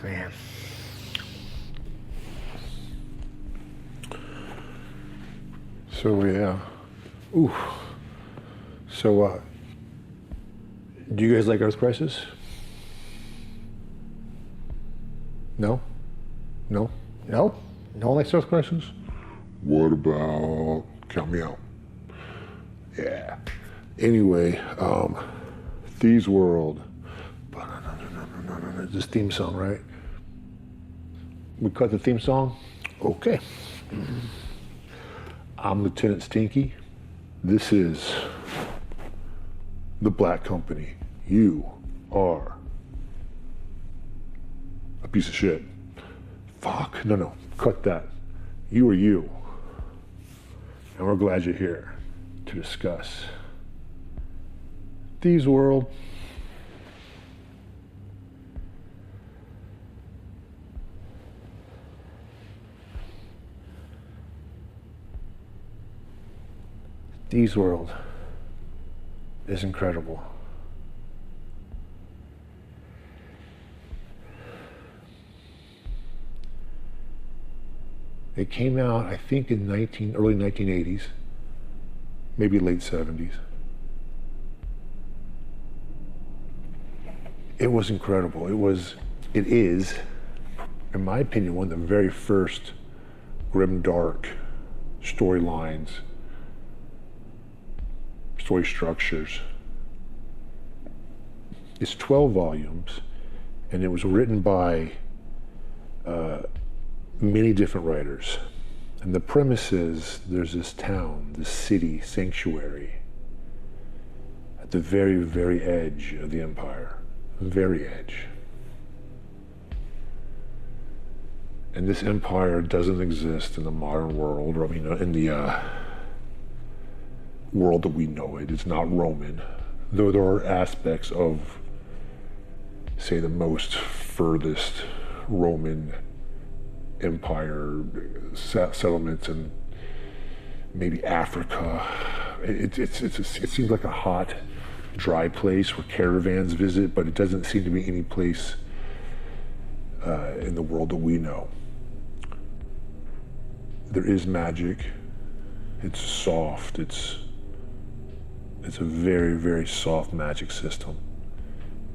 man. So yeah. Ooh. So do you guys like Earth Crisis? No? No? No? No one likes Earth Crisis? What about Count Me Out? Yeah. Anyway, Thieves World. This theme song, right? We cut the theme song? Okay. I'm Lieutenant Stinky. This is the Black Company. You are a piece of shit. Fuck, no, cut that. You are you. And we're glad you're here to discuss Thieves World. Thieves World is incredible. It came out, I think, in early 1980s, maybe late 70s. It was incredible. It is, in my opinion, one of the very first grim, dark storylines, story structures. It's 12 volumes, and it was written by many different writers. And the premise is there's this town, this city, sanctuary, at the very, very edge of the empire. Very edge. And this empire doesn't exist in the modern world, or in the world that we know it. It's not Roman, though there are aspects of, say, the most furthest Roman empire settlements in maybe Africa. It seems like a hot, dry place where caravans visit, but it doesn't seem to be any place in the world that we know. There is magic. It's soft. It's a very, very soft magic system.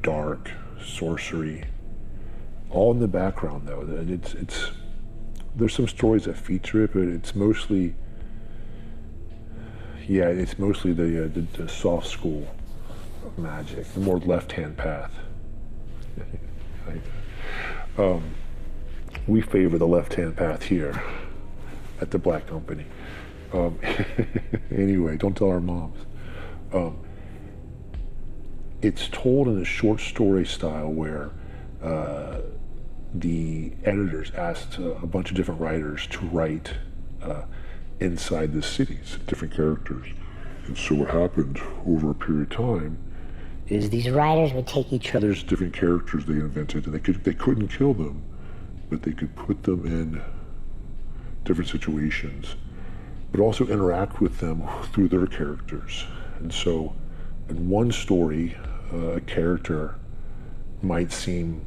Dark, sorcery, all in the background though. There's some stories that feature it, but it's mostly the soft school of magic, the more left-hand path. We favor the left-hand path here at the Black Company. Anyway, don't tell our moms. It's told in a short story style where the editors asked a bunch of different writers to write inside the cities, different characters. And so what happened over a period of time Is these writers would take each other. There's different characters they invented, and they couldn't kill them, but they could put them in different situations, but also interact with them through their characters. And so in one story, a character might seem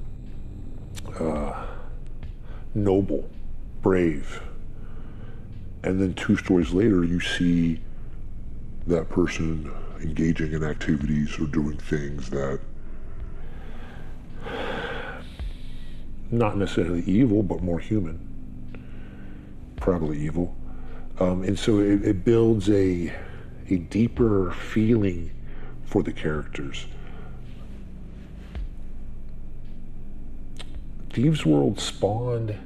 noble, brave, and then 2 stories later you see that person engaging in activities or doing things that not necessarily evil, but more human, probably evil. And so it builds a deeper feeling for the characters. Thieves World spawned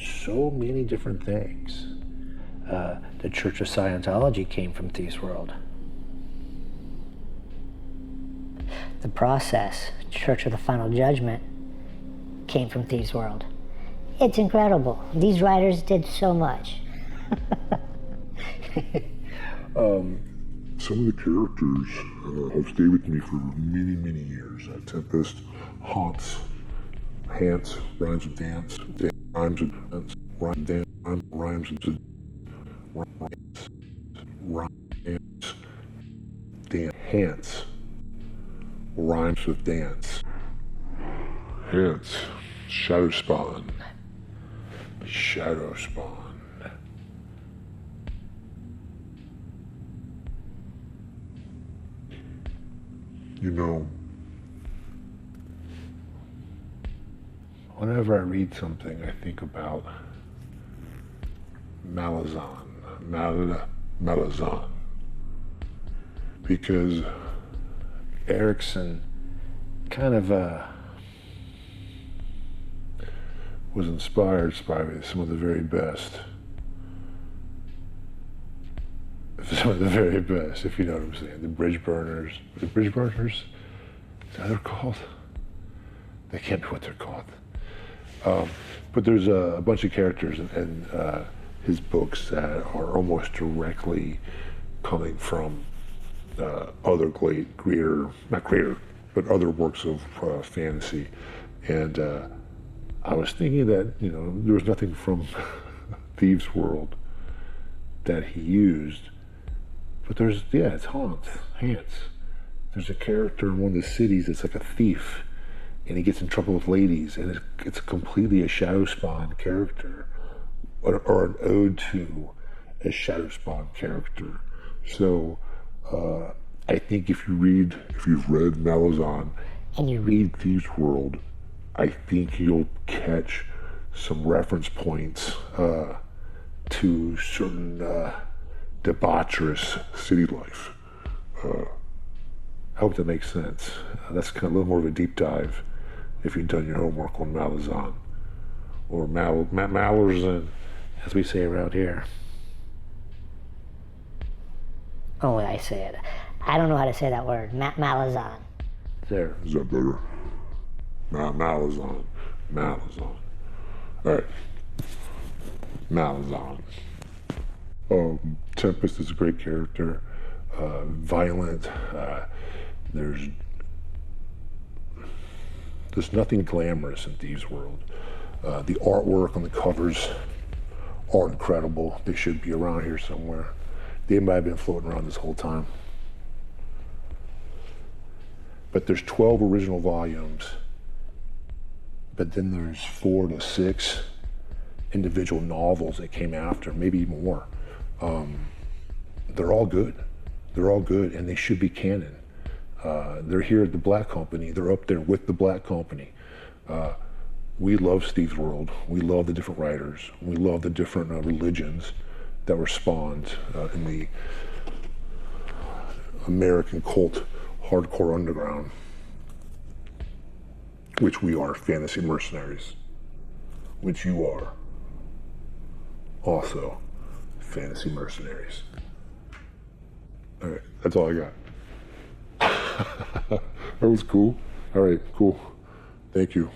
so many different things. The Church of Scientology came from Thieves World. The Process, Church of the Final Judgment, came from Thieves World. It's incredible. These writers did so much. Some of the characters have stayed with me for many, many years. Tempest, Haunts, Hance, rhymes with dance, rhymes with dance, rhymes with dance, rhymes with dance, Hance, rhymes with dance, Hance, Shadow Spawn. Shadow Spawn. You know, whenever I read something, I think about Malazan, because Erickson kind of was inspired by some of the very best. Some of the very best, if you know what I'm saying. The Bridge Burners. The Bridge Burners? Is that what they're called? They can't be what they're called. But there's a bunch of characters in his books that are almost directly coming from other other works of fantasy. And I was thinking that, you know, there was nothing from Thieves World that he used. But there's, yeah, it's Hans. There's a character in one of the cities that's like a thief, and he gets in trouble with ladies, and it's completely a Shadow Spawn character, or an ode to a Shadow Spawn character. So I think if you've read Malazan and you read Thieves World, I think you'll catch some reference points to certain debaucherous city life. I hope that makes sense. That's kind of a little more of a deep dive if you've done your homework on Malazan, or Malazan, as we say around here. Oh, I say it. I don't know how to say that word. Malazan. There. Is that better? Malazan. All right. Malazan. Tempest is a great character. Violent. There's nothing glamorous in Thieves World. The artwork on the covers are incredible. They should be around here somewhere. They might have been floating around this whole time. But there's 12 original volumes, but then there's 4 to 6 individual novels that came after, maybe more. They're all good. And they should be canon. They're here at the Black Company. They're up there with the Black Company. We love Thieves World. We love the different writers. We love the different religions that were spawned in the American cult hardcore underground, which we are, fantasy mercenaries, which you are also fantasy mercenaries. All right, that's all I got. That was cool. All right, cool. Thank you.